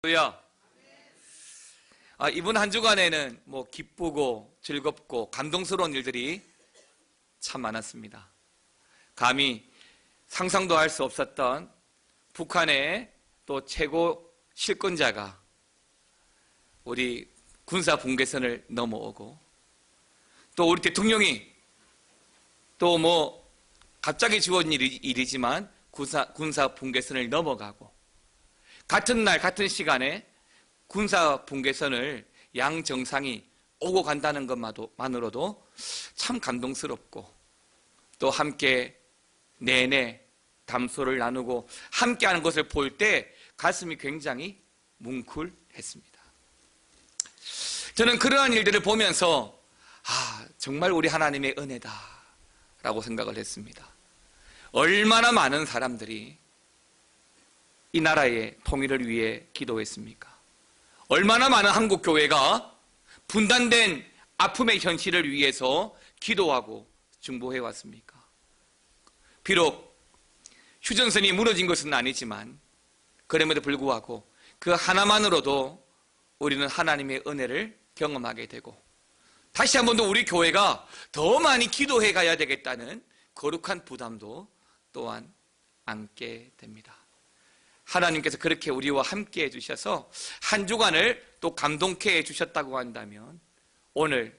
할렐루야. 이번 한 주간에는 기쁘고 즐겁고 감동스러운 일들이 참 많았습니다. 감히 상상도 할 수 없었던 북한의 또 최고 실권자가 우리 군사 분계선을 넘어오고, 또 우리 대통령이 또 갑자기 지어진 일이지만 군사 분계선을 넘어가고, 같은 날 같은 시간에 군사 분계선을 양 정상이 오고 간다는 것만으로도 참 감동스럽고, 또 함께 내내 담소를 나누고 함께하는 것을 볼 때 가슴이 굉장히 뭉클했습니다. 저는 그러한 일들을 보면서 정말 우리 하나님의 은혜다 라고 생각을 했습니다. 얼마나 많은 사람들이 이 나라의 통일을 위해 기도했습니까? 얼마나 많은 한국 교회가 분단된 아픔의 현실을 위해서 기도하고 중보해 왔습니까? 비록 휴전선이 무너진 것은 아니지만 그럼에도 불구하고 그 하나만으로도 우리는 하나님의 은혜를 경험하게 되고, 다시 한 번 더 우리 교회가 더 많이 기도해 가야 되겠다는 거룩한 부담도 또한 안게 됩니다. 하나님께서 그렇게 우리와 함께 해주셔서 한 주간을 또 감동케 해주셨다고 한다면, 오늘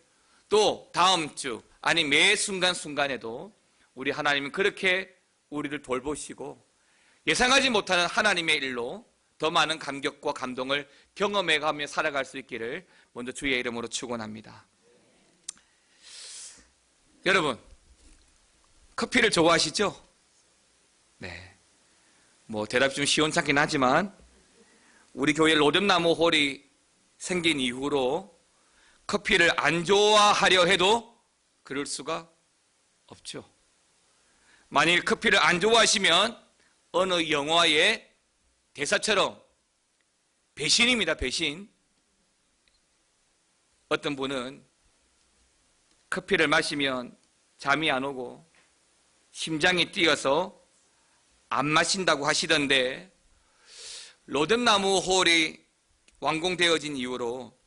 또 다음 주, 아니 매 순간순간에도 우리 하나님은 그렇게 우리를 돌보시고 예상하지 못하는 하나님의 일로 더 많은 감격과 감동을 경험해가며 살아갈 수 있기를 먼저 주의 이름으로 축원합니다. 여러분, 커피를 좋아하시죠? 네. 대답이 좀 시원찮긴 하지만 우리 교회 로뎀나무 홀이 생긴 이후로 커피를 안 좋아하려 해도 그럴 수가 없죠. 만일 커피를 안 좋아하시면 어느 영화의 대사처럼 배신입니다, 배신. 어떤 분은 커피를 마시면 잠이 안 오고 심장이 뛰어서 안 마신다고 하시던데, 로뎀나무 홀이 완공되어진 이후로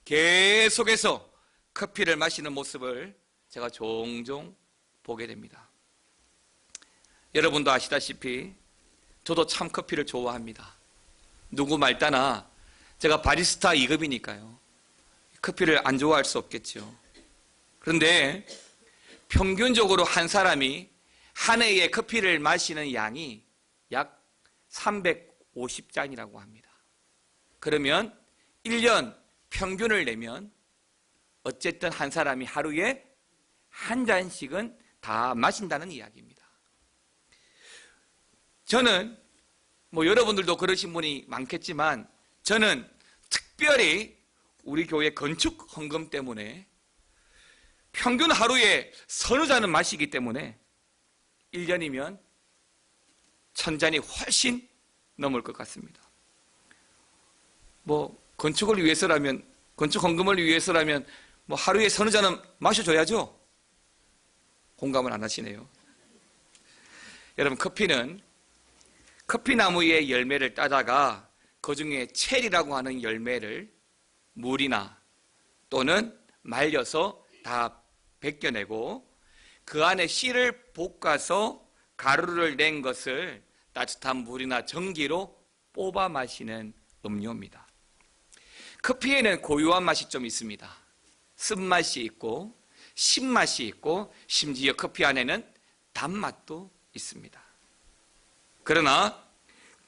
계속해서 커피를 마시는 모습을 제가 종종 보게 됩니다. 여러분도 아시다시피 저도 참 커피를 좋아합니다. 누구 말따나 제가 바리스타 2급이니까요. 커피를 안 좋아할 수 없겠죠. 그런데 평균적으로 한 사람이 한 해에 커피를 마시는 양이 약 350잔이라고 합니다. 그러면 1년 평균을 내면 어쨌든 한 사람이 하루에 한 잔씩은 다 마신다는 이야기입니다. 저는 여러분들도 그러신 분이 많겠지만, 저는 특별히 우리 교회 건축 헌금 때문에 평균 하루에 서너 잔은 마시기 때문에 1년이면 1000잔이 훨씬 넘을 것 같습니다. 건축을 위해서라면, 건축 헌금을 위해서라면 하루에 서너 잔은 마셔줘야죠. 공감을 안 하시네요. 여러분, 커피는 커피나무의 열매를 따다가 그 중에 체리라고 하는 열매를 물이나 또는 말려서 다 벗겨내고 그 안에 씨를 볶아서 가루를 낸 것을 따뜻한 물이나 전기로 뽑아 마시는 음료입니다. 커피에는 고유한 맛이 좀 있습니다. 쓴맛이 있고 신맛이 있고 심지어 커피 안에는 단맛도 있습니다. 그러나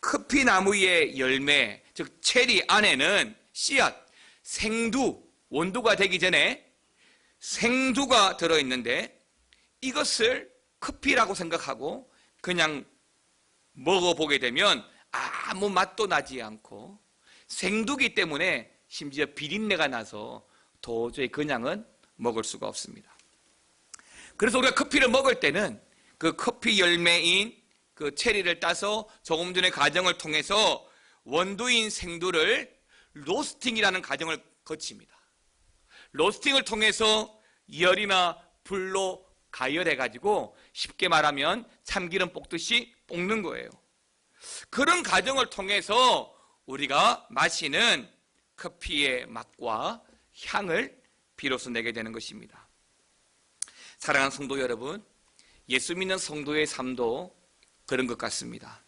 커피나무의 열매, 즉 체리 안에는 씨앗, 생두, 원두가 되기 전에 생두가 들어있는데, 이것을 커피라고 생각하고 그냥 먹어보게 되면 아무 맛도 나지 않고 생두기 때문에 심지어 비린내가 나서 도저히 그냥은 먹을 수가 없습니다. 그래서 우리가 커피를 먹을 때는 그 커피 열매인 그 체리를 따서 조금 전의 과정을 통해서 원두인 생두를 로스팅이라는 과정을 거칩니다. 로스팅을 통해서 열이나 불로 가열해가지고 쉽게 말하면 참기름 볶듯이 볶는 거예요. 그런 과정을 통해서 우리가 마시는 커피의 맛과 향을 비로소 내게 되는 것입니다. 사랑하는 성도 여러분, 예수 믿는 성도의 삶도 그런 것 같습니다.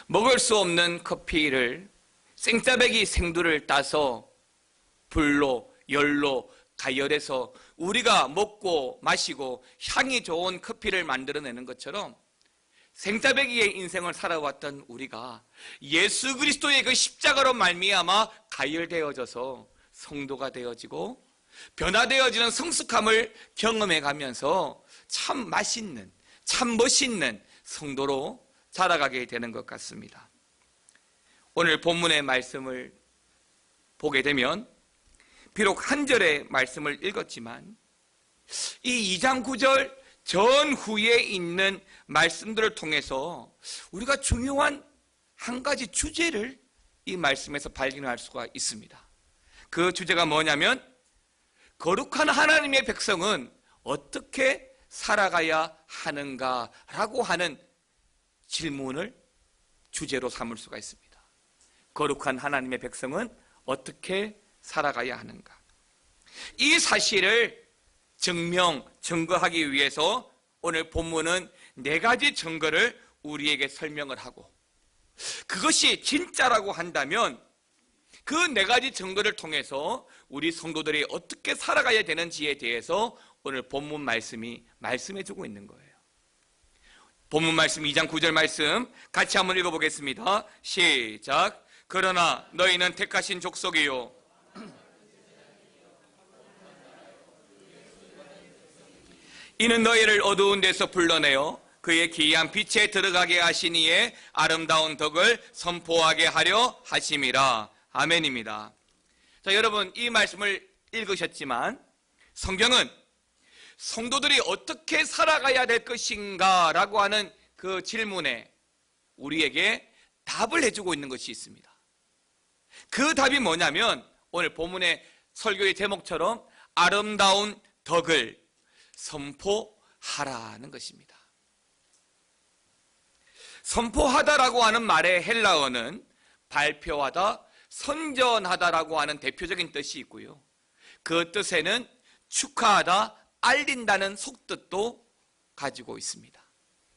먹을 수 없는 커피를 생짜배기 생두를 따서 불로, 열로 가열해서 우리가 먹고 마시고 향이 좋은 커피를 만들어내는 것처럼 생짜배기의 인생을 살아왔던 우리가 예수 그리스도의 그 십자가로 말미암아 가열되어져서 성도가 되어지고 변화되어지는 성숙함을 경험해 가면서 참 맛있는, 참 멋있는 성도로 자라가게 되는 것 같습니다. 오늘 본문의 말씀을 보게 되면 비록 한 절의 말씀을 읽었지만 이 2장 9절 전후에 있는 말씀들을 통해서 우리가 중요한 한 가지 주제를 이 말씀에서 발견할 수가 있습니다. 그 주제가 뭐냐면 거룩한 하나님의 백성은 어떻게 살아가야 하는가라고 하는 질문을 주제로 삼을 수가 있습니다. 거룩한 하나님의 백성은 어떻게 살아가야 하는가? 이 사실을 증거하기 위해서 오늘 본문은 4가지 증거를 우리에게 설명을 하고, 그것이 진짜라고 한다면 그 4가지 증거를 통해서 우리 성도들이 어떻게 살아가야 되는지에 대해서 오늘 본문 말씀이 말씀해주고 있는 거예요. 본문 말씀 2장 9절 말씀 같이 한번 읽어보겠습니다. 시작. 그러나 너희는 택하신 족속이요 이는 너희를 어두운 데서 불러내어 그의 기이한 빛에 들어가게 하시니에 아름다운 덕을 선포하게 하려 하심이라. 아멘입니다. 자, 여러분 이 말씀을 읽으셨지만 성경은 성도들이 어떻게 살아가야 될 것인가 라고 하는 그 질문에 우리에게 답을 해주고 있는 것이 있습니다. 그 답이 뭐냐면 오늘 본문의 설교의 제목처럼 아름다운 덕을 선포하라는 것입니다. 선포하다라고 하는 말의 헬라어는 발표하다, 선전하다라고 하는 대표적인 뜻이 있고요. 그 뜻에는 축하하다, 알린다는 속뜻도 가지고 있습니다.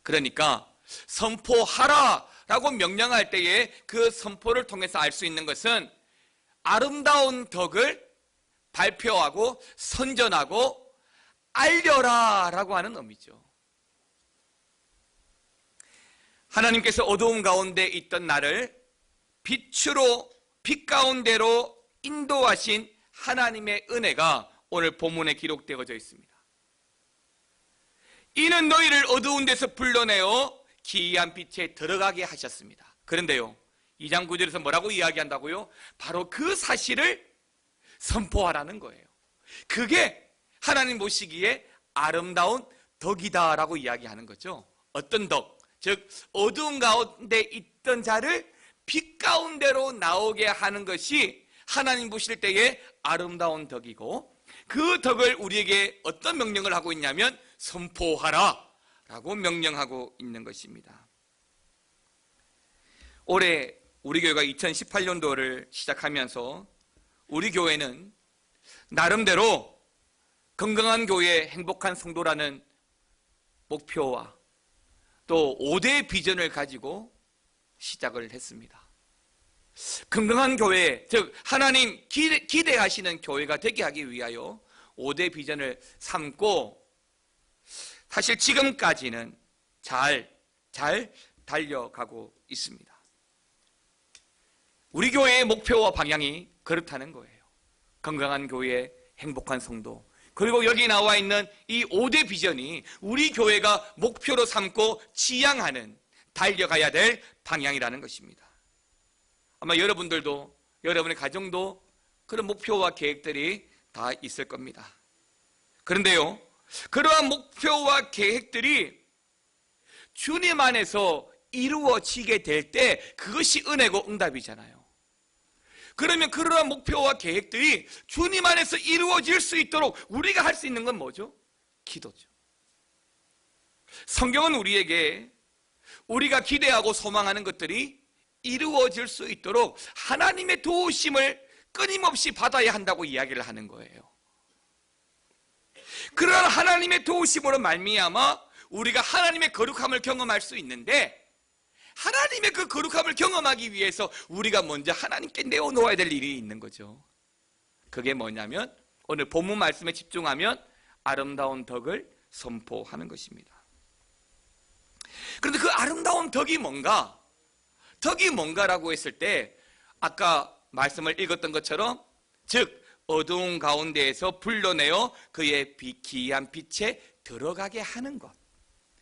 그러니까 선포하라라고 명령할 때에 그 선포를 통해서 알 수 있는 것은 아름다운 덕을 발표하고 선전하고 알려라라고 하는 의미죠. 하나님께서 어두움 가운데 있던 나를 빛으로, 빛 가운데로 인도하신 하나님의 은혜가 오늘 본문에 기록되어져 있습니다. 이는 너희를 어두운 데서 불러내어 기이한 빛에 들어가게 하셨습니다. 그런데요, 2장 9절에서 뭐라고 이야기한다고요? 바로 그 사실을 선포하라는 거예요. 그게 하나님 보시기에 아름다운 덕이다라고 이야기하는 거죠. 어떤 덕? 즉 어두운 가운데 있던 자를 빛 가운데로 나오게 하는 것이 하나님 보실 때의 아름다운 덕이고, 그 덕을 우리에게 어떤 명령을 하고 있냐면 선포하라 라고 명령하고 있는 것입니다. 올해 우리 교회가 2018년도를 시작하면서 우리 교회는 나름대로 건강한 교회, 행복한 성도라는 목표와 또 5대 비전을 가지고 시작을 했습니다. 건강한 교회, 즉 하나님 기대하시는 교회가 되게 하기 위하여 5대 비전을 삼고 사실 지금까지는 잘 달려가고 있습니다. 우리 교회의 목표와 방향이 그렇다는 거예요. 건강한 교회, 행복한 성도, 그리고 여기 나와 있는 이 5대 비전이 우리 교회가 목표로 삼고 지향하는, 달려가야 될 방향이라는 것입니다. 아마 여러분들도, 여러분의 가정도 그런 목표와 계획들이 다 있을 겁니다. 그런데요, 그러한 목표와 계획들이 주님 안에서 이루어지게 될 때 그것이 은혜고 응답이잖아요. 그러면 그러한 목표와 계획들이 주님 안에서 이루어질 수 있도록 우리가 할 수 있는 건 뭐죠? 기도죠. 성경은 우리에게 우리가 기대하고 소망하는 것들이 이루어질 수 있도록 하나님의 도우심을 끊임없이 받아야 한다고 이야기를 하는 거예요. 그러한 하나님의 도우심으로 말미암아 우리가 하나님의 거룩함을 경험할 수 있는데, 하나님의 그 거룩함을 경험하기 위해서 우리가 먼저 하나님께 내어놓아야 될 일이 있는 거죠. 그게 뭐냐면 오늘 본문 말씀에 집중하면 아름다운 덕을 선포하는 것입니다. 그런데 그 아름다운 덕이 뭔가? 덕이 뭔가라고 했을 때 아까 말씀을 읽었던 것처럼, 즉 어두운 가운데에서 불러내어 그의 기이한 빛에 들어가게 하는 것.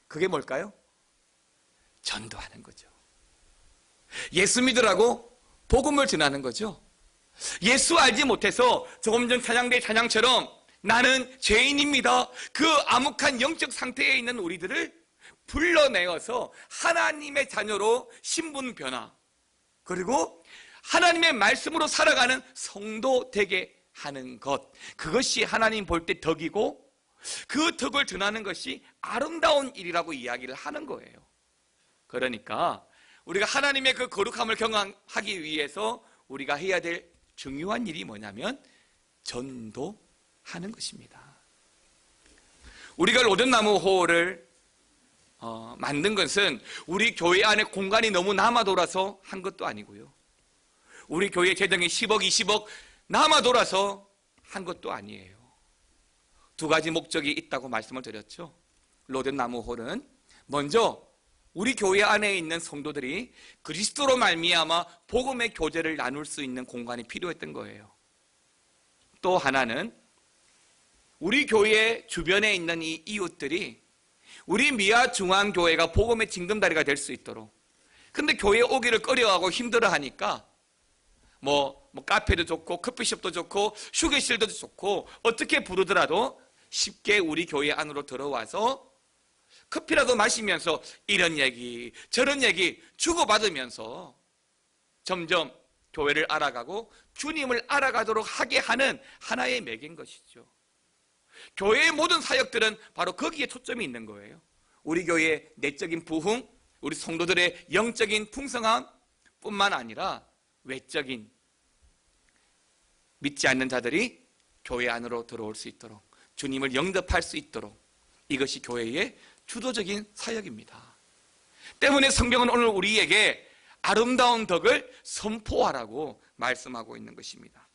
그게 뭘까요? 전도하는 거죠. 예수 믿으라고 복음을 전하는 거죠. 예수 알지 못해서 조금 전 찬양대 찬양처럼 나는 죄인입니다, 그 암흑한 영적 상태에 있는 우리들을 불러내어서 하나님의 자녀로 신분 변화, 그리고 하나님의 말씀으로 살아가는 성도 되게 하는 것, 그것이 하나님 볼 때 덕이고, 그 덕을 전하는 것이 아름다운 일이라고 이야기를 하는 거예요. 그러니까 우리가 하나님의 그 거룩함을 경험하기 위해서 우리가 해야 될 중요한 일이 뭐냐면 전도하는 것입니다. 우리가 로든나무호를 만든 것은 우리 교회 안에 공간이 너무 남아 돌아서 한 것도 아니고요, 우리 교회 재정이 10억, 20억 남아 돌아서 한 것도 아니에요. 두 가지 목적이 있다고 말씀을 드렸죠. 로든나무홀은 먼저 우리 교회 안에 있는 성도들이 그리스도로 말미암아 복음의 교제를 나눌 수 있는 공간이 필요했던 거예요. 또 하나는 우리 교회 주변에 있는 이 이웃들이 우리 미아 중앙교회가 복음의 징검다리가 될 수 있도록. 근데 교회에 오기를 꺼려하고 힘들어하니까 카페도 좋고 커피숍도 좋고 휴게실도 좋고 어떻게 부르더라도 쉽게 우리 교회 안으로 들어와서 커피라도 마시면서 이런 얘기 저런 얘기 주고받으면서 점점 교회를 알아가고 주님을 알아가도록 하게 하는 하나의 맥인 것이죠. 교회의 모든 사역들은 바로 거기에 초점이 있는 거예요. 우리 교회의 내적인 부흥, 우리 성도들의 영적인 풍성함 뿐만 아니라 외적인, 믿지 않는 자들이 교회 안으로 들어올 수 있도록, 주님을 영접할 수 있도록, 이것이 교회의 주도적인 사역입니다. 때문에 성경은 오늘 우리에게 아름다운 덕을 선포하라고 말씀하고 있는 것입니다.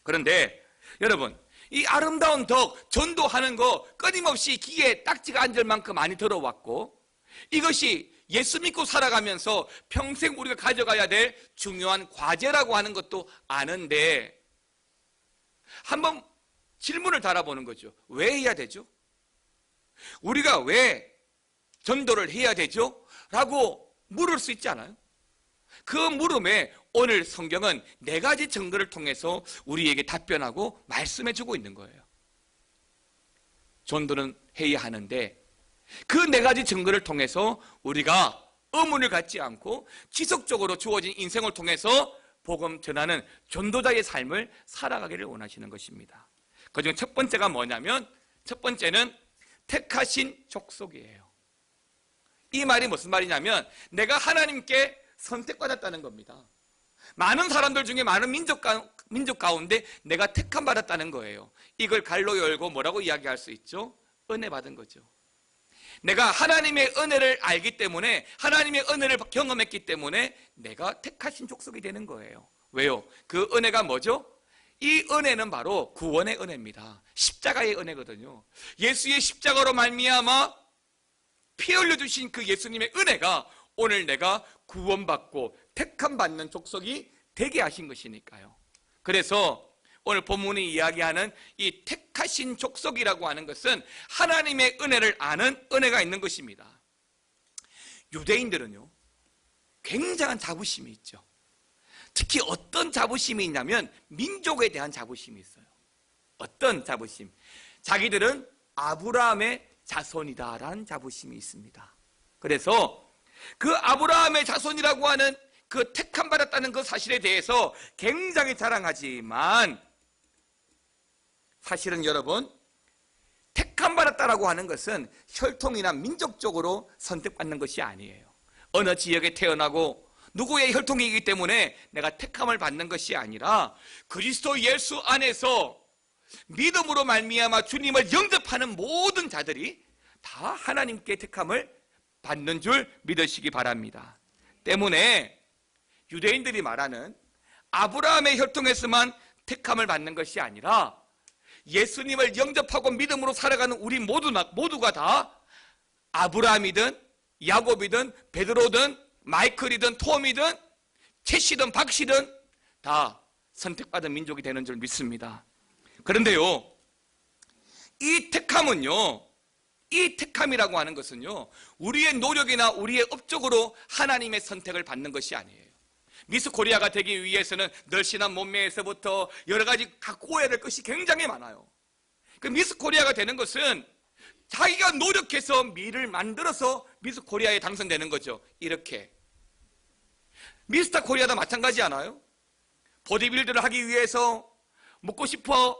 그런데 여러분, 이 아름다운 덕, 전도하는 거 끊임없이 귀에 딱지가 앉을 만큼 많이 들어왔고, 이것이 예수 믿고 살아가면서 평생 우리가 가져가야 될 중요한 과제라고 하는 것도 아는데, 한번 질문을 달아보는 거죠. 왜 해야 되죠? 우리가 왜 전도를 해야 되죠? 라고 물을 수 있지 않아요? 그 물음에 오늘 성경은 4가지 증거를 통해서 우리에게 답변하고 말씀해주고 있는 거예요. 전도는 해야 하는데 그 4가지 증거를 통해서 우리가 의문을 갖지 않고 지속적으로 주어진 인생을 통해서 복음 전하는 전도자의 삶을 살아가기를 원하시는 것입니다. 그중에 첫 번째가 뭐냐면, 첫 번째는 택하신 족속이에요. 이 말이 무슨 말이냐면 내가 하나님께 선택받았다는 겁니다. 많은 사람들 중에 많은 민족 가운데 내가 택함 받았다는 거예요. 이걸 갈로 열고 뭐라고 이야기할 수 있죠? 은혜 받은 거죠. 내가 하나님의 은혜를 알기 때문에, 하나님의 은혜를 경험했기 때문에 내가 택하신 족속이 되는 거예요. 왜요? 그 은혜가 뭐죠? 이 은혜는 바로 구원의 은혜입니다. 십자가의 은혜거든요. 예수의 십자가로 말미암아 피 흘려주신 그 예수님의 은혜가 오늘 내가 구원받고 택함받는 족속이 되게 하신 것이니까요. 그래서 오늘 본문이 이야기하는 이 택하신 족속이라고 하는 것은 하나님의 은혜를 아는 은혜가 있는 것입니다. 유대인들은요, 굉장한 자부심이 있죠. 특히 어떤 자부심이 있냐면 민족에 대한 자부심이 있어요. 어떤 자부심? 자기들은 아브라함의 자손이다라는 자부심이 있습니다. 그래서 그 아브라함의 자손이라고 하는 그 택함 받았다는 그 사실에 대해서 굉장히 자랑하지만, 사실은 여러분, 택함 받았다라고 하는 것은 혈통이나 민족적으로 선택받는 것이 아니에요. 어느 지역에 태어나고 누구의 혈통이기 때문에 내가 택함을 받는 것이 아니라 그리스도 예수 안에서 믿음으로 말미암아 주님을 영접하는 모든 자들이 다 하나님께 택함을 받는 줄 믿으시기 바랍니다. 때문에 유대인들이 말하는 아브라함의 혈통에서만 택함을 받는 것이 아니라 예수님을 영접하고 믿음으로 살아가는 우리 모두가 다 아브라함이든 야곱이든 베드로든 마이클이든 톰이든 채씨든 박씨든 다 선택받은 민족이 되는 줄 믿습니다. 그런데요, 이 택함은요, 이 택함이라고 하는 것은요, 우리의 노력이나 우리의 업적으로 하나님의 선택을 받는 것이 아니에요. 미스 코리아가 되기 위해서는 늘씬한 몸매에서부터 여러 가지 갖고 오야 될 것이 굉장히 많아요. 그 미스 코리아가 되는 것은 자기가 노력해서 미를 만들어서 미스 코리아에 당선되는 거죠. 이렇게 미스터 코리아도 마찬가지 않아요? 보디빌더를 하기 위해서 먹고 싶어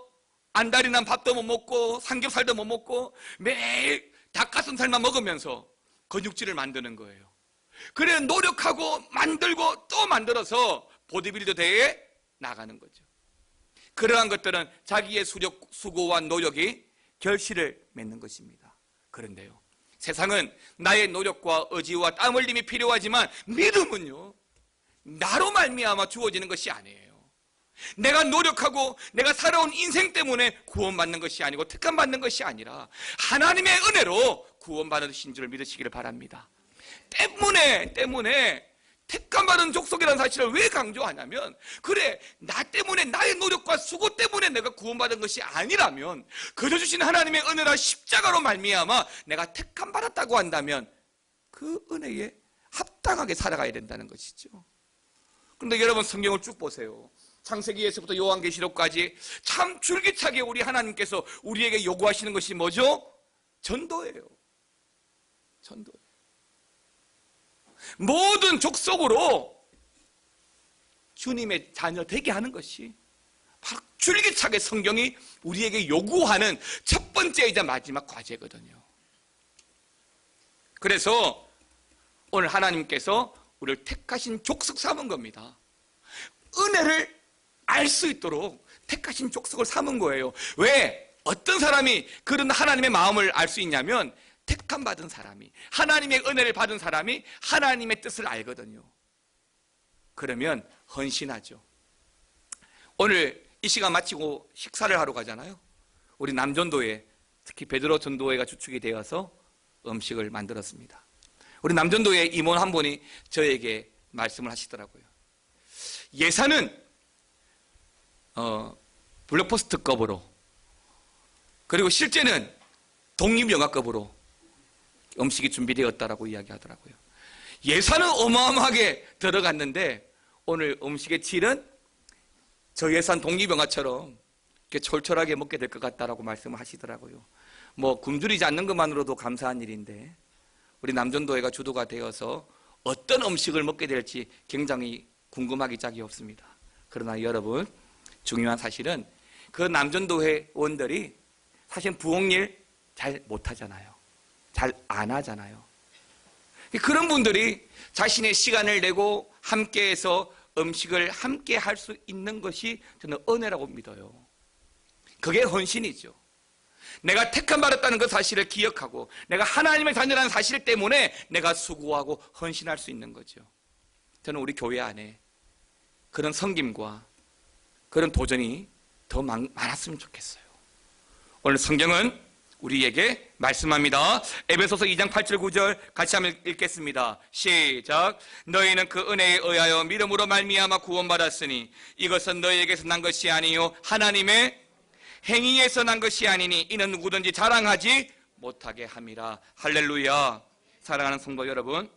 안달이난 밥도 못 먹고 삼겹살도 못 먹고 매일 닭가슴살만 먹으면서 근육질을 만드는 거예요. 그래 노력하고 만들고 또 만들어서 보디빌더 대회에 나가는 거죠. 그러한 것들은 자기의 수고와 노력이 결실을 맺는 것입니다. 그런데요, 세상은 나의 노력과 의지와 땀 흘림이 필요하지만 믿음은요, 나로 말미암아 주어지는 것이 아니에요. 내가 노력하고 내가 살아온 인생 때문에 구원받는 것이 아니고 택함받는 것이 아니라 하나님의 은혜로 구원받으신 줄 믿으시기를 바랍니다. 때문에 택함받은 족속이라는 사실을 왜 강조하냐면, 그래 나 때문에 나의 노력과 수고 때문에 내가 구원받은 것이 아니라면 그저 주신 하나님의 은혜라 십자가로 말미암아 내가 택함받았다고 한다면 그 은혜에 합당하게 살아가야 된다는 것이죠. 그런데 여러분 성경을 쭉 보세요. 창세기에서부터 요한계시록까지 참 줄기차게 우리 하나님께서 우리에게 요구하시는 것이 뭐죠? 전도예요. 전도예요. 모든 족속으로 주님의 자녀 되게 하는 것이 바로 줄기차게 성경이 우리에게 요구하는 첫 번째이자 마지막 과제거든요. 그래서 오늘 하나님께서 우리를 택하신 족속 삼은 겁니다. 은혜를 알 수 있도록 택하신 족속을 삼은 거예요. 왜? 어떤 사람이 그런 하나님의 마음을 알 수 있냐면, 택함 받은 사람이, 하나님의 은혜를 받은 사람이 하나님의 뜻을 알거든요. 그러면 헌신하죠. 오늘 이 시간 마치고 식사를 하러 가잖아요. 우리 남전도회, 특히 베드로 전도회가 주축이 되어서 음식을 만들었습니다. 우리 남전도회 임원 한 분이 저에게 말씀을 하시더라고요. 예산은 블록버스터급으로, 그리고 실제는 독립영화급으로 음식이 준비되었다라고 이야기하더라고요. 예산은 어마어마하게 들어갔는데 오늘 음식의 질은 저 예산 독립영화처럼 이렇게 철철하게 먹게 될 것 같다라고 말씀을 하시더라고요. 뭐 굶주리지 않는 것만으로도 감사한 일인데 우리 남전도회가 주도가 되어서 어떤 음식을 먹게 될지 굉장히 궁금하기 짝이 없습니다. 그러나 여러분, 중요한 사실은 그 남전도회원들이 사실 부엌일 잘 못하잖아요. 잘 안 하잖아요. 그런 분들이 자신의 시간을 내고 함께해서 음식을 함께 할 수 있는 것이 저는 은혜라고 믿어요. 그게 헌신이죠. 내가 택함 받았다는 그 사실을 기억하고 내가 하나님의 자녀라는 사실 때문에 내가 수고하고 헌신할 수 있는 거죠. 저는 우리 교회 안에 그런 섬김과 그런 도전이 더 많았으면 좋겠어요. 오늘 성경은 우리에게 말씀합니다. 에베소서 2장 8절 9절 같이 한번 읽겠습니다. 시작. 너희는 그 은혜에 의하여 믿음으로 말미암아 구원받았으니 이것은 너희에게서 난 것이 아니요 하나님의 행위에서 난 것이 아니니 이는 누구든지 자랑하지 못하게 함이라. 할렐루야. 사랑하는 성도 여러분,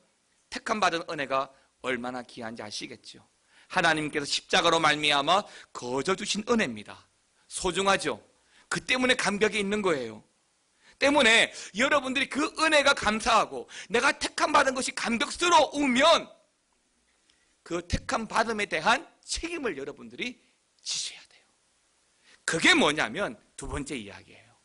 택함 받은 은혜가 얼마나 귀한지 아시겠죠? 하나님께서 십자가로 말미암아 거저 주신 은혜입니다. 소중하죠? 그 때문에 감격이 있는 거예요. 때문에 여러분들이 그 은혜가 감사하고 내가 택함 받은 것이 감격스러우면 그 택함 받음에 대한 책임을 여러분들이 지셔야 돼요. 그게 뭐냐면 두 번째 이야기예요.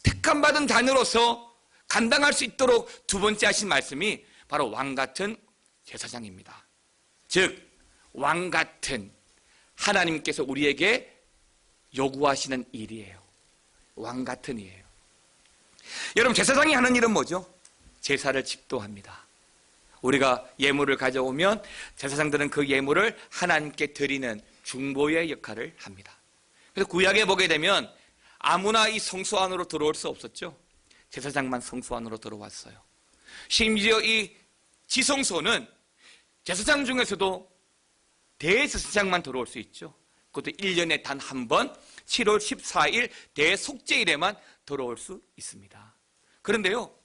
택함 받은 자녀로서 감당할 수 있도록 두 번째 하신 말씀이 바로 왕같은 제사장입니다. 즉 왕 같은 하나님께서 우리에게 요구하시는 일이에요. 왕 같은 일이에요. 여러분, 제사장이 하는 일은 뭐죠? 제사를 집도합니다. 우리가 예물을 가져오면 제사장들은 그 예물을 하나님께 드리는 중보의 역할을 합니다. 그래서 구약에 보게 되면 아무나 이 성소 안으로 들어올 수 없었죠. 제사장만 성소 안으로 들어왔어요. 심지어 이 지성소는 제사장 중에서도 대제사장만 들어올 수 있죠. 그것도 1년에 단 한 번 7월 14일 대속죄일에만 들어올 수 있습니다. 그런데요,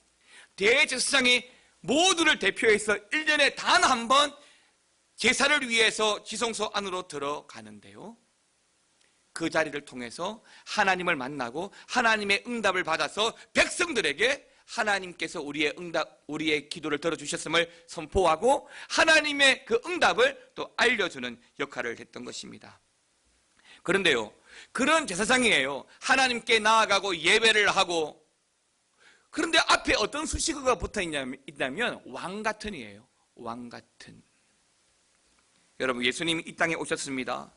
대제사장이 모두를 대표해서 1년에 단 한 번 제사를 위해서 지성소 안으로 들어가는데요, 그 자리를 통해서 하나님을 만나고 하나님의 응답을 받아서 백성들에게 하나님께서 우리의 기도를 들어주셨음을 선포하고 하나님의 그 응답을 또 알려주는 역할을 했던 것입니다. 그런데요, 그런 제사장이에요. 하나님께 나아가고 예배를 하고, 그런데 앞에 어떤 수식어가 붙어 있냐면 왕 같은이에요. 왕 같은. 여러분, 예수님이 이 땅에 오셨습니다.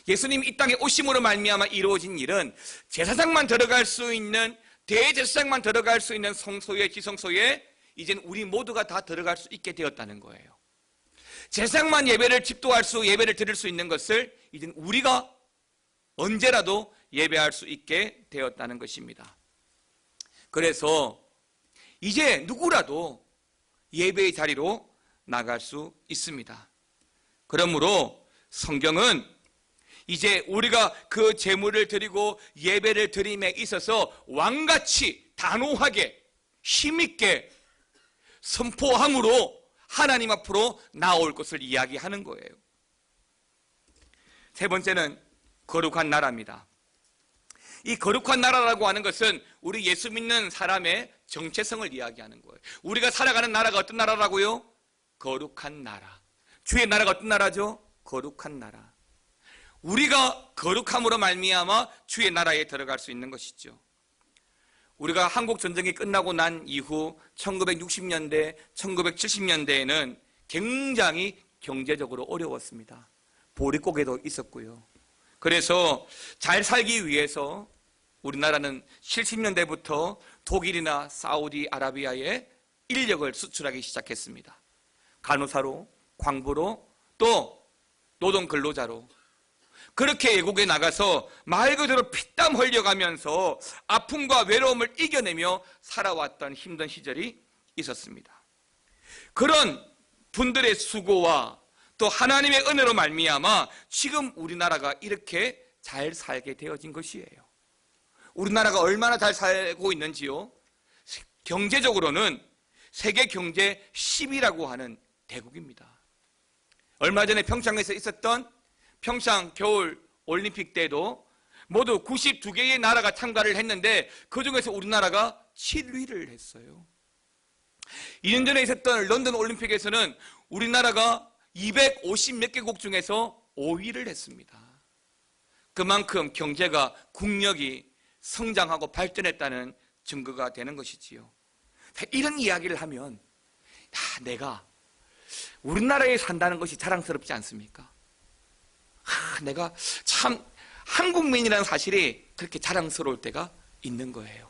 예수님이 이 땅에 오심으로 말미암아 이루어진 일은 제사장만 들어갈 수 있는, 대제사장만 들어갈 수 있는 성소에, 지성소에 이제는 우리 모두가 다 들어갈 수 있게 되었다는 거예요. 제사장만 예배를 드릴 수 있는 것을 이제는 우리가 언제라도 예배할 수 있게 되었다는 것입니다. 그래서 이제 누구라도 예배의 자리로 나갈 수 있습니다. 그러므로 성경은 이제 우리가 그 제물을 드리고 예배를 드림에 있어서 왕같이 단호하게 힘있게 선포함으로 하나님 앞으로 나올 것을 이야기하는 거예요. 세 번째는 거룩한 나라입니다. 이 거룩한 나라라고 하는 것은 우리 예수 믿는 사람의 정체성을 이야기하는 거예요. 우리가 살아가는 나라가 어떤 나라라고요? 거룩한 나라. 주의 나라가 어떤 나라죠? 거룩한 나라. 우리가 거룩함으로 말미암아 주의 나라에 들어갈 수 있는 것이죠. 우리가 한국 전쟁이 끝나고 난 이후 1960년대, 1970년대에는 굉장히 경제적으로 어려웠습니다. 보릿고개도 있었고요. 그래서 잘 살기 위해서 우리나라는 70년대부터 독일이나 사우디아라비아에 인력을 수출하기 시작했습니다. 간호사로, 광부로, 또 노동 근로자로. 그렇게 외국에 나가서 말 그대로 피땀 흘려가면서 아픔과 외로움을 이겨내며 살아왔던 힘든 시절이 있었습니다. 그런 분들의 수고와 또 하나님의 은혜로 말미암아 지금 우리나라가 이렇게 잘 살게 되어진 것이에요. 우리나라가 얼마나 잘 살고 있는지요? 경제적으로는 세계 경제 10위라고 하는 대국입니다. 얼마 전에 평창에서 있었던 평창 겨울 올림픽 때도 모두 92개의 나라가 참가를 했는데 그 중에서 우리나라가 7위를 했어요. 2년 전에 있었던 런던 올림픽에서는 우리나라가 250 몇 개국 중에서 5위를 했습니다. 그만큼 경제가, 국력이 성장하고 발전했다는 증거가 되는 것이지요. 이런 이야기를 하면 내가 우리나라에 산다는 것이 자랑스럽지 않습니까? 내가 참 한국민이라는 사실이 그렇게 자랑스러울 때가 있는 거예요.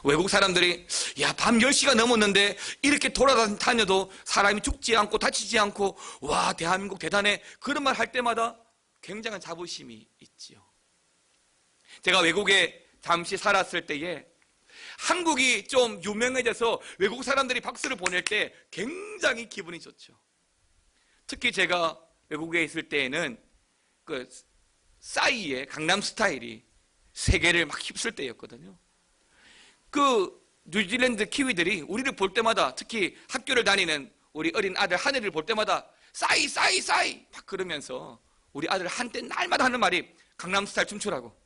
외국 사람들이 밤 10시가 넘었는데 이렇게 돌아다녀도 사람이 죽지 않고 다치지 않고 와, 대한민국 대단해, 그런 말 할 때마다 굉장한 자부심이 있지요. 제가 외국에 잠시 살았을 때에 한국이 좀 유명해져서 외국 사람들이 박수를 보낼 때 굉장히 기분이 좋죠. 특히 제가 외국에 있을 때에는 그 싸이의 강남스타일이 세계를 막 휩쓸 때였거든요. 그 뉴질랜드 키위들이 우리를 볼 때마다, 특히 학교를 다니는 우리 어린 아들 하늘이를 볼 때마다 싸이 싸이 싸이 막 그러면서 우리 아들 한때 날마다 하는 말이 강남스타일 춤추라고.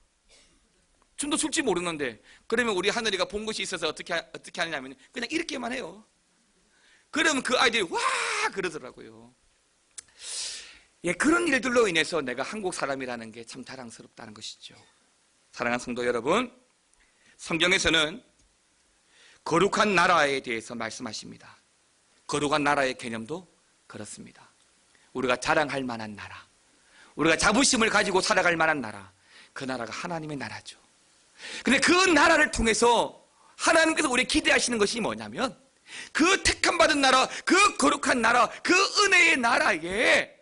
춤도 출지 모르는데, 그러면 우리 하늘이가 본 것이 있어서 어떻게 하냐면 그냥 이렇게만 해요. 그러면 그 아이들이 와 그러더라고요. 그런 일들로 인해서 내가 한국 사람이라는 게 참 자랑스럽다는 것이죠. 사랑하는 성도 여러분, 성경에서는 거룩한 나라에 대해서 말씀하십니다. 거룩한 나라의 개념도 그렇습니다. 우리가 자랑할 만한 나라, 우리가 자부심을 가지고 살아갈 만한 나라, 그 나라가 하나님의 나라죠. 근데 그 나라를 통해서 하나님께서 우리 기대하시는 것이 뭐냐면 그 택함받은 나라, 그 거룩한 나라, 그 은혜의 나라에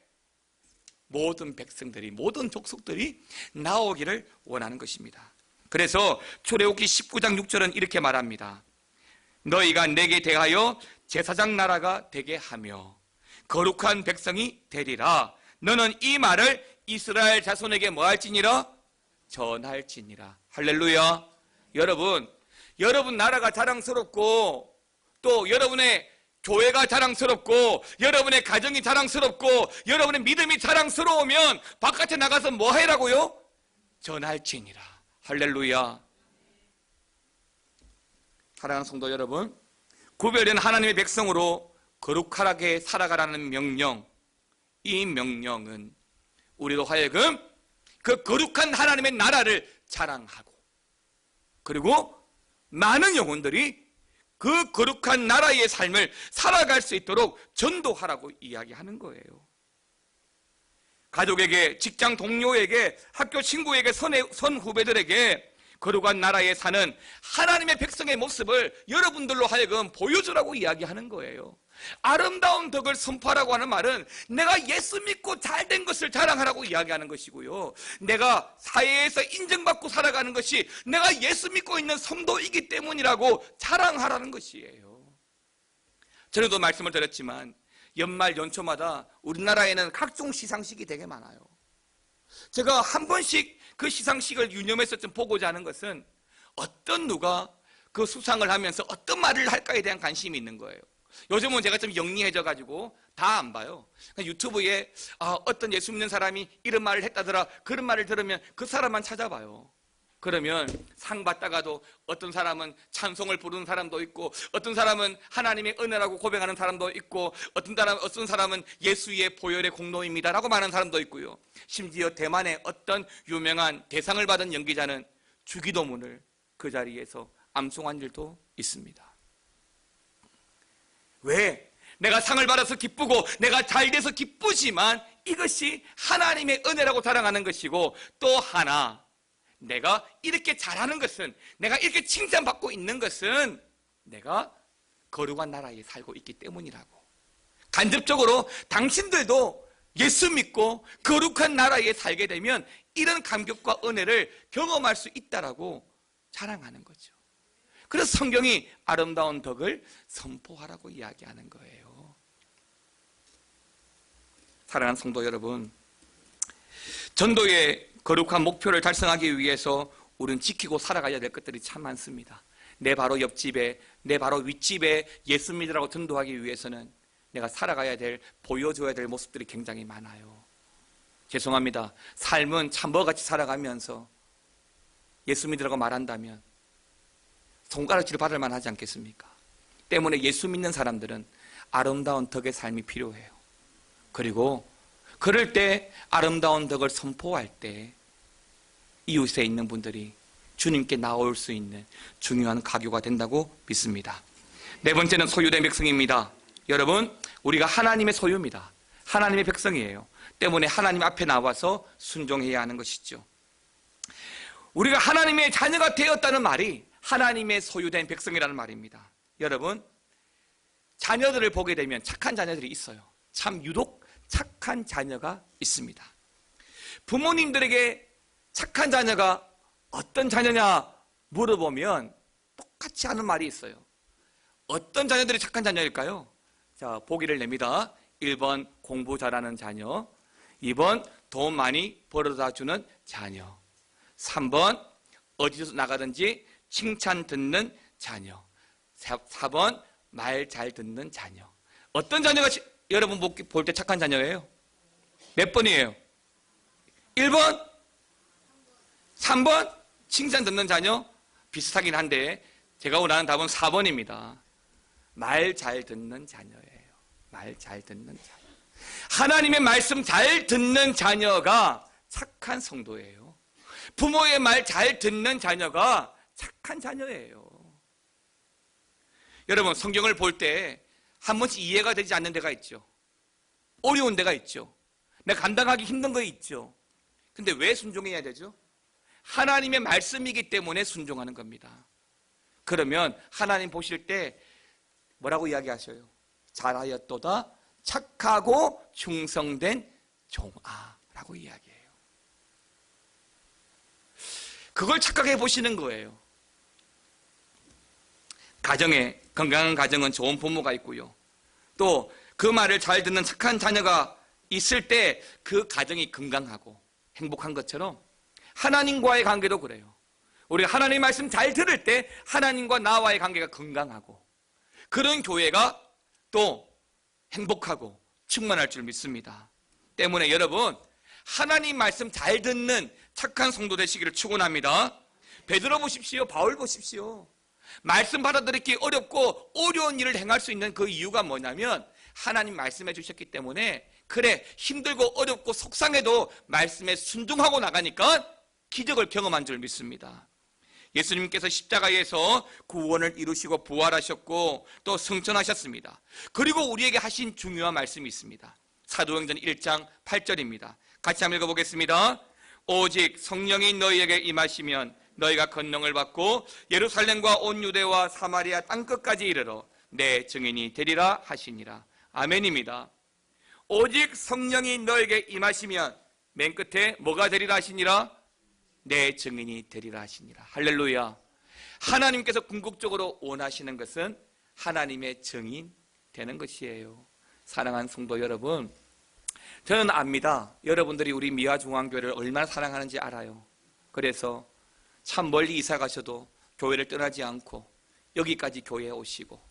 모든 백성들이, 모든 족속들이 나오기를 원하는 것입니다. 그래서 출애굽기 19장 6절은 이렇게 말합니다. 너희가 내게 대하여 제사장 나라가 되게 하며 거룩한 백성이 되리라. 너는 이 말을 이스라엘 자손에게 뭐 할지니라? 전할지니라. 할렐루야. 여러분 나라가 자랑스럽고 또 여러분의 교회가 자랑스럽고 여러분의 가정이 자랑스럽고 여러분의 믿음이 자랑스러우면 바깥에 나가서 뭐 해라고요? 전할지니라. 할렐루야. 사랑하는 성도 여러분, 구별된 하나님의 백성으로 거룩하게 살아가라는 명령, 이 명령은 우리로 하여금 그 거룩한 하나님의 나라를 자랑하고 그리고 많은 영혼들이 그 거룩한 나라의 삶을 살아갈 수 있도록 전도하라고 이야기하는 거예요. 가족에게, 직장 동료에게, 학교 친구에게, 선 후배들에게 거룩한 나라에 사는 하나님의 백성의 모습을 여러분들로 하여금 보여주라고 이야기하는 거예요. 아름다운 덕을 선포하라고 하는 말은 내가 예수 믿고 잘된 것을 자랑하라고 이야기하는 것이고요, 내가 사회에서 인정받고 살아가는 것이 내가 예수 믿고 있는 성도이기 때문이라고 자랑하라는 것이에요. 전에도 말씀을 드렸지만 연말 연초마다 우리나라에는 각종 시상식이 되게 많아요. 제가 한 번씩 그 시상식을 유념해서 좀 보고자 하는 것은 어떤 누가 그 수상을 하면서 어떤 말을 할까에 대한 관심이 있는 거예요. 요즘은 제가 좀 영리해져 가지고 다 안 봐요. 유튜브에 어떤 예수 믿는 사람이 이런 말을 했다더라, 그런 말을 들으면 그 사람만 찾아봐요. 그러면 상 받다가도 어떤 사람은 찬송을 부르는 사람도 있고 어떤 사람은 하나님의 은혜라고 고백하는 사람도 있고 어떤 사람은 예수의 보혈의 공로입니다라고 말하는 사람도 있고요. 심지어 대만의 어떤 유명한 대상을 받은 연기자는 주기도문을 그 자리에서 암송한 일도 있습니다. 왜? 내가 상을 받아서 기쁘고 내가 잘 돼서 기쁘지만 이것이 하나님의 은혜라고 자랑하는 것이고, 또 하나 내가 이렇게 잘하는 것은, 내가 이렇게 칭찬받고 있는 것은 내가 거룩한 나라에 살고 있기 때문이라고. 간접적으로 당신들도 예수 믿고 거룩한 나라에 살게 되면 이런 감격과 은혜를 경험할 수 있다라고 자랑하는 거죠. 그래서 성경이 아름다운 덕을 선포하라고 이야기하는 거예요. 사랑하는 성도 여러분, 전도의 거룩한 목표를 달성하기 위해서 우리는 지키고 살아가야 될 것들이 참 많습니다. 내 바로 옆집에, 내 바로 윗집에 예수 믿으라고 전도하기 위해서는 내가 살아가야 될, 보여줘야 될 모습들이 굉장히 많아요. 죄송합니다. 삶은 참버같이 살아가면서 예수 믿으라고 말한다면 손가락질을 받을 만하지 않겠습니까? 때문에 예수 믿는 사람들은 아름다운 덕의 삶이 필요해요. 그리고 그럴 때 아름다운 덕을 선포할 때 이웃에 있는 분들이 주님께 나올 수 있는 중요한 가교가 된다고 믿습니다. 네 번째는 소유된 백성입니다. 여러분, 우리가 하나님의 소유입니다. 하나님의 백성이에요. 때문에 하나님 앞에 나와서 순종해야 하는 것이죠. 우리가 하나님의 자녀가 되었다는 말이 하나님의 소유된 백성이라는 말입니다. 여러분, 자녀들을 보게 되면 착한 자녀들이 있어요. 참 유독 착한 자녀가 있습니다. 부모님들에게 착한 자녀가 어떤 자녀냐 물어보면 똑같이 하는 말이 있어요. 어떤 자녀들이 착한 자녀일까요? 자, 보기를 냅니다. 1번 공부 잘하는 자녀, 2번 돈 많이 벌어다 주는 자녀, 3번 어디서 나가든지 칭찬 듣는 자녀, 4번 말 잘 듣는 자녀. 어떤 자녀가 여러분 볼 때 착한 자녀예요? 몇 번이에요? 1번? 3번? 칭찬 듣는 자녀? 비슷하긴 한데 제가 원하는 답은 4번입니다. 말 잘 듣는 자녀예요. 말 잘 듣는 자녀. 하나님의 말씀 잘 듣는 자녀가 착한 성도예요. 부모의 말 잘 듣는 자녀가 착한 자녀예요. 여러분, 성경을 볼 때 한 번씩 이해가 되지 않는 데가 있죠. 어려운 데가 있죠. 내가 감당하기 힘든 거 있죠. 근데 왜 순종해야 되죠? 하나님의 말씀이기 때문에 순종하는 겁니다. 그러면 하나님 보실 때 뭐라고 이야기하셔요? 잘하였도다 착하고 충성된 종아라고 이야기해요. 그걸 착각해 보시는 거예요. 가정에, 건강한 가정은 좋은 부모가 있고요, 또 그 말을 잘 듣는 착한 자녀가 있을 때 그 가정이 건강하고 행복한 것처럼 하나님과의 관계도 그래요. 우리가 하나님의 말씀 잘 들을 때 하나님과 나와의 관계가 건강하고 그런 교회가 또 행복하고 충만할 줄 믿습니다. 때문에 여러분, 하나님 말씀 잘 듣는 착한 성도 되시기를 축원합니다. 베드로 보십시오. 바울 보십시오. 말씀 받아들이기 어렵고 어려운 일을 행할 수 있는 그 이유가 뭐냐면 하나님 말씀해 주셨기 때문에, 그래 힘들고 어렵고 속상해도 말씀에 순종하고 나가니까 기적을 경험한 줄 믿습니다. 예수님께서 십자가에서 구원을 이루시고 부활하셨고 또 승천하셨습니다. 그리고 우리에게 하신 중요한 말씀이 있습니다. 사도행전 1장 8절입니다. 같이 한번 읽어보겠습니다. 오직 성령이 너희에게 임하시면 너희가 권능을 받고 예루살렘과 온 유대와 사마리아 땅끝까지 이르러 내 증인이 되리라 하시니라. 아멘입니다. 오직 성령이 너에게 임하시면 맨 끝에 뭐가 되리라 하시니라? 내 증인이 되리라 하시니라. 할렐루야. 하나님께서 궁극적으로 원하시는 것은 하나님의 증인 되는 것이에요. 사랑하는 성도 여러분, 저는 압니다. 여러분들이 우리 미화중앙교회를 얼마나 사랑하는지 알아요. 그래서 참 멀리 이사 가셔도 교회를 떠나지 않고 여기까지 교회에 오시고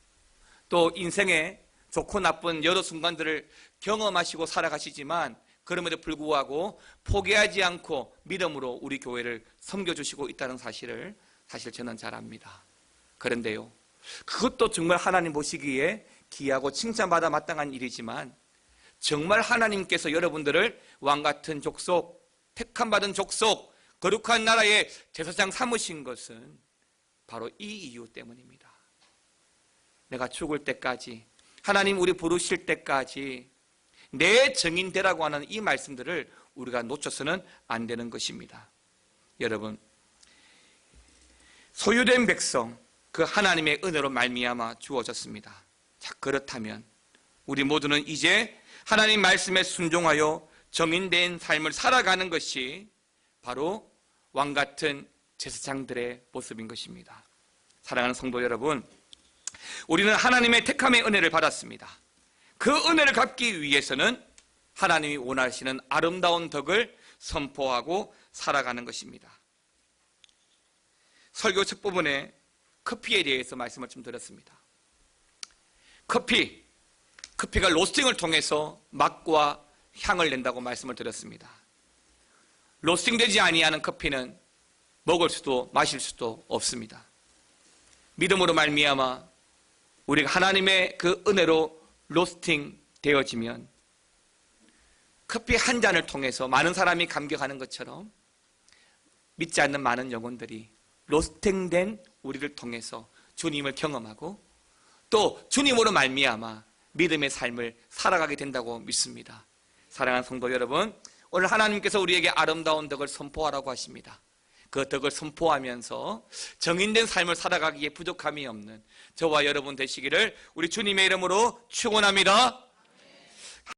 또 인생에 좋고 나쁜 여러 순간들을 경험하시고 살아가시지만 그럼에도 불구하고 포기하지 않고 믿음으로 우리 교회를 섬겨주시고 있다는 사실을 사실 저는 잘 압니다. 그런데요, 그것도 정말 하나님 보시기에 귀하고 칭찬받아 마땅한 일이지만 정말 하나님께서 여러분들을 왕같은 족속, 택함받은 족속, 거룩한 나라의 제사장 삼으신 것은 바로 이 이유 때문입니다. 내가 죽을 때까지, 하나님 우리 부르실 때까지 내 증인 되라고 하는 이 말씀들을 우리가 놓쳐서는 안 되는 것입니다. 여러분, 소유된 백성, 그 하나님의 은혜로 말미암아 주어졌습니다. 자, 그렇다면 우리 모두는 이제 하나님 말씀에 순종하여 정인된 삶을 살아가는 것이 바로 왕같은 제사장들의 모습인 것입니다. 사랑하는 성도 여러분, 우리는 하나님의 택함의 은혜를 받았습니다. 그 은혜를 갚기 위해서는 하나님이 원하시는 아름다운 덕을 선포하고 살아가는 것입니다. 설교 첫 부분에 커피에 대해서 말씀을 좀 드렸습니다. 커피가 로스팅을 통해서 맛과 향을 낸다고 말씀을 드렸습니다. 로스팅되지 아니하는 커피는 먹을 수도 마실 수도 없습니다. 믿음으로 말미암아 우리가 하나님의 그 은혜로 로스팅 되어지면 커피 한 잔을 통해서 많은 사람이 감격하는 것처럼 믿지 않는 많은 영혼들이 로스팅된 우리를 통해서 주님을 경험하고 또 주님으로 말미암아 믿음의 삶을 살아가게 된다고 믿습니다. 사랑하는 성도 여러분, 오늘 하나님께서 우리에게 아름다운 덕을 선포하라고 하십니다. 그 덕을 선포하면서 정인된 삶을 살아가기에 부족함이 없는 저와 여러분 되시기를 우리 주님의 이름으로 축원합니다.